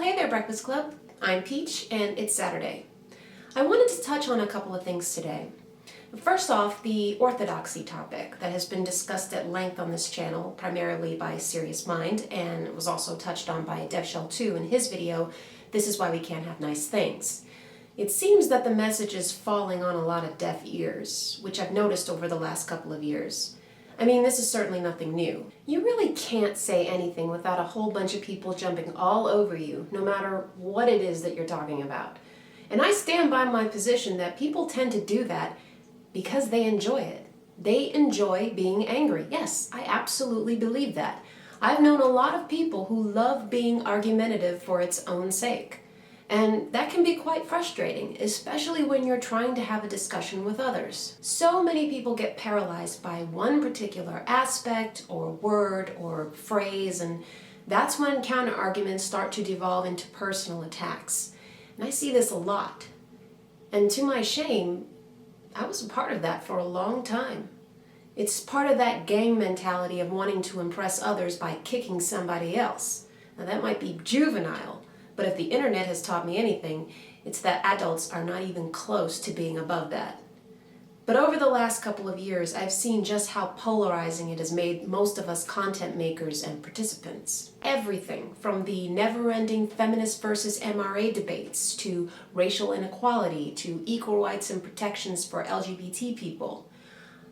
hey there, Breakfast Club. I'm Peach, and it's Saturday. I wanted to touch on a couple of things today. First off, the orthodoxy topic that has been discussed at length on this channel, primarily by Serious Mind, and it was also touched on by DevShell2 in his video, This is Why We Can't Have Nice Things. It seems that the message is falling on a lot of deaf ears, which I've noticed over the last couple of years. I mean, this is certainly nothing new. You really can't say anything without a whole bunch of people jumping all over you, no matter what it is that you're talking about. And I stand by my position that people tend to do that because they enjoy it. They enjoy being angry. Yes, I absolutely believe that. I've known a lot of people who love being argumentative for its own sake. And that can be quite frustrating, especially when you're trying to have a discussion with others. So many people get paralyzed by one particular aspect or word or phrase, and that's when counter-arguments start to devolve into personal attacks. And I see this a lot. And to my shame, I was a part of that for a long time. It's part of that gang mentality of wanting to impress others by kicking somebody else. Now that might be juvenile, but if the internet has taught me anything, it's that adults are not even close to being above that. But over the last couple of years, I've seen just how polarizing it has made most of us content makers and participants. Everything from the never-ending feminist versus MRA debates to racial inequality to equal rights and protections for LGBT people.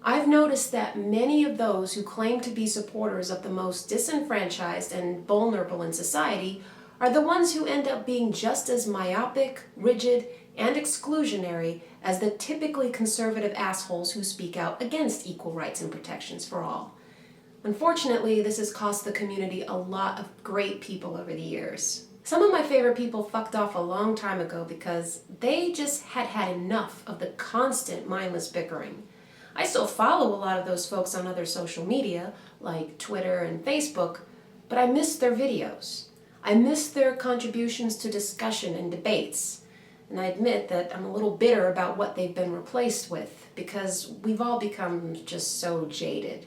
I've noticed that many of those who claim to be supporters of the most disenfranchised and vulnerable in society are the ones who end up being just as myopic, rigid, and exclusionary as the typically conservative assholes who speak out against equal rights and protections for all. Unfortunately, this has cost the community a lot of great people over the years. Some of my favorite people fucked off a long time ago because they just had had enough of the constant mindless bickering. I still follow a lot of those folks on other social media, like Twitter and Facebook, but I miss their videos. I miss their contributions to discussion and debates, and I admit that I'm a little bitter about what they've been replaced with, because we've all become just so jaded.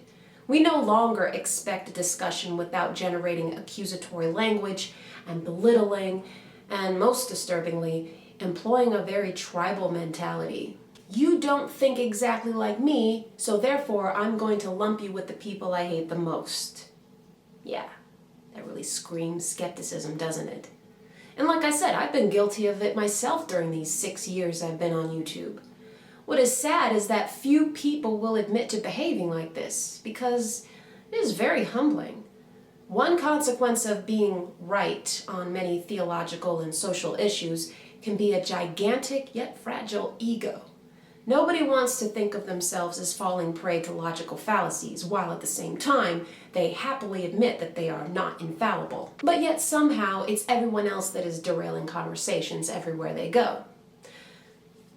We no longer expect a discussion without generating accusatory language and belittling, and most disturbingly, employing a very tribal mentality. You don't think exactly like me, so therefore I'm going to lump you with the people I hate the most. Yeah. That really screams skepticism, doesn't it? And like I said, I've been guilty of it myself during these 6 years I've been on YouTube. What is sad is that few people will admit to behaving like this, because it is very humbling. One consequence of being right on many theological and social issues can be a gigantic yet fragile ego. Nobody wants to think of themselves as falling prey to logical fallacies, while at the same time, they happily admit that they are not infallible. But yet somehow, it's everyone else that is derailing conversations everywhere they go.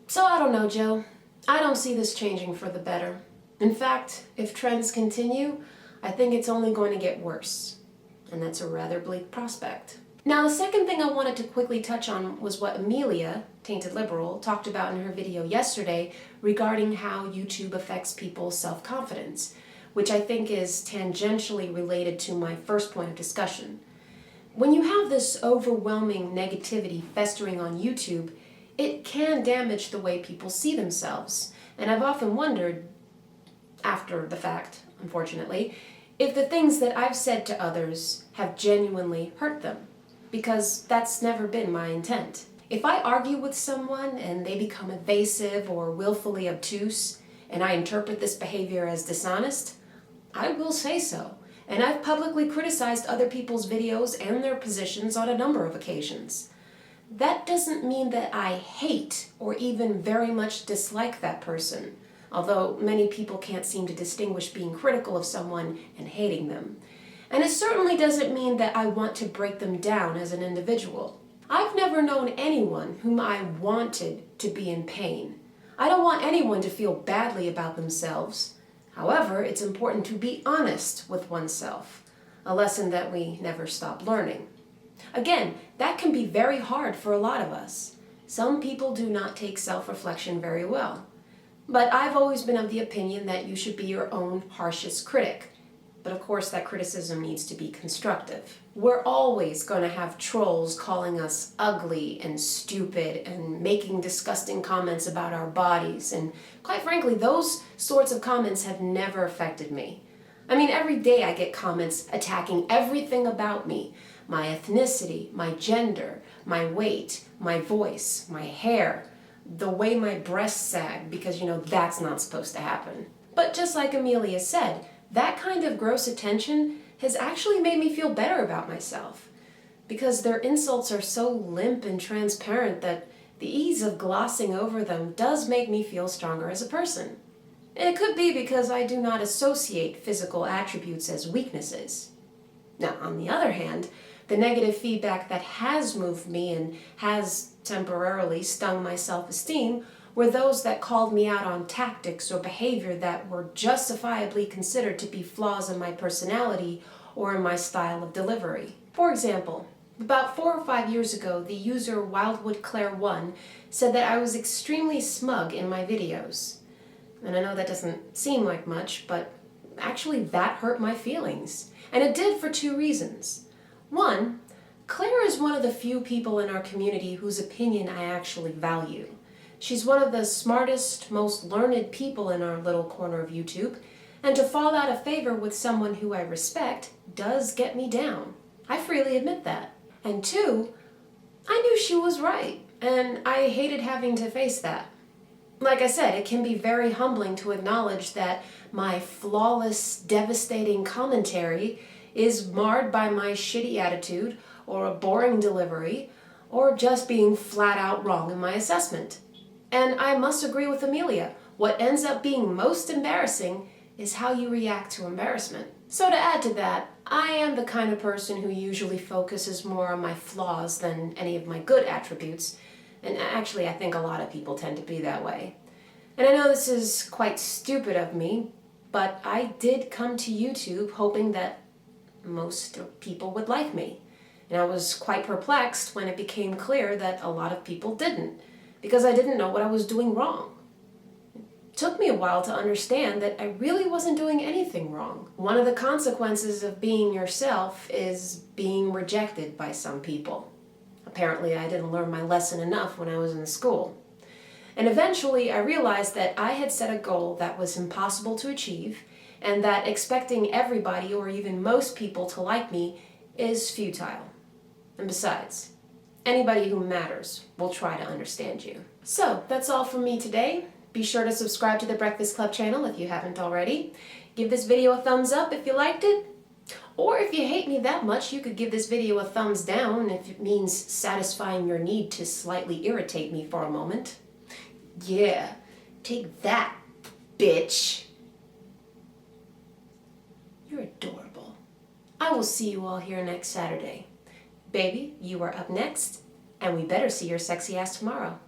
So I don't know, Joe. I don't see this changing for the better. In fact, if trends continue, I think it's only going to get worse. And that's a rather bleak prospect. Now, the second thing I wanted to quickly touch on was what Amelia, Tainted Liberal, talked about in her video yesterday regarding how YouTube affects people's self-confidence, which I think is tangentially related to my first point of discussion. When you have this overwhelming negativity festering on YouTube, it can damage the way people see themselves. And I've often wondered, after the fact, unfortunately, if the things that I've said to others have genuinely hurt them. Because that's never been my intent. If I argue with someone and they become evasive or willfully obtuse, and I interpret this behavior as dishonest, I will say so. And I've publicly criticized other people's videos and their positions on a number of occasions. That doesn't mean that I hate or even very much dislike that person, although many people can't seem to distinguish being critical of someone and hating them. And it certainly doesn't mean that I want to break them down as an individual. I've never known anyone whom I wanted to be in pain. I don't want anyone to feel badly about themselves. However, it's important to be honest with oneself, a lesson that we never stop learning. Again, that can be very hard for a lot of us. Some people do not take self-reflection very well. But I've always been of the opinion that you should be your own harshest critic. But of course, that criticism needs to be constructive. We're always going to have trolls calling us ugly and stupid and making disgusting comments about our bodies. And quite frankly, those sorts of comments have never affected me. I mean, every day I get comments attacking everything about me. My ethnicity, my gender, my weight, my voice, my hair, the way my breasts sag, because that's not supposed to happen. But just like Amelia said, that kind of gross attention has actually made me feel better about myself, because their insults are so limp and transparent that the ease of glossing over them does make me feel stronger as a person. It could be because I do not associate physical attributes as weaknesses. Now, on the other hand, the negative feedback that has moved me and has temporarily stung my self-esteem were those that called me out on tactics or behavior that were justifiably considered to be flaws in my personality or in my style of delivery. For example, about 4 or 5 years ago, the user WildwoodClaire1 said that I was extremely smug in my videos. And I know that doesn't seem like much, but actually that hurt my feelings. And it did for 2 reasons. One, Claire is one of the few people in our community whose opinion I actually value. She's one of the smartest, most learned people in our little corner of YouTube, and to fall out of favor with someone who I respect does get me down. I freely admit that. And 2, I knew she was right, and I hated having to face that. Like I said, it can be very humbling to acknowledge that my flawless, devastating commentary is marred by my shitty attitude, or a boring delivery, or just being flat out wrong in my assessment. And I must agree with Amelia, what ends up being most embarrassing is how you react to embarrassment. So to add to that, I am the kind of person who usually focuses more on my flaws than any of my good attributes, and actually I think a lot of people tend to be that way. And I know this is quite stupid of me, but I did come to YouTube hoping that most people would like me. And I was quite perplexed when it became clear that a lot of people didn't, because I didn't know what I was doing wrong. It took me a while to understand that I really wasn't doing anything wrong. One of the consequences of being yourself is being rejected by some people. Apparently I didn't learn my lesson enough when I was in school. And eventually I realized that I had set a goal that was impossible to achieve, and that expecting everybody or even most people to like me is futile. And besides, anybody who matters will try to understand you. So, that's all from me today. Be sure to subscribe to the Breakfast Club channel if you haven't already. Give this video a thumbs up if you liked it. Or if you hate me that much, you could give this video a thumbs down if it means satisfying your need to slightly irritate me for a moment. Yeah, take that, bitch. You're adorable. I will see you all here next Saturday. Baby, you are up next, and we better see your sexy ass tomorrow.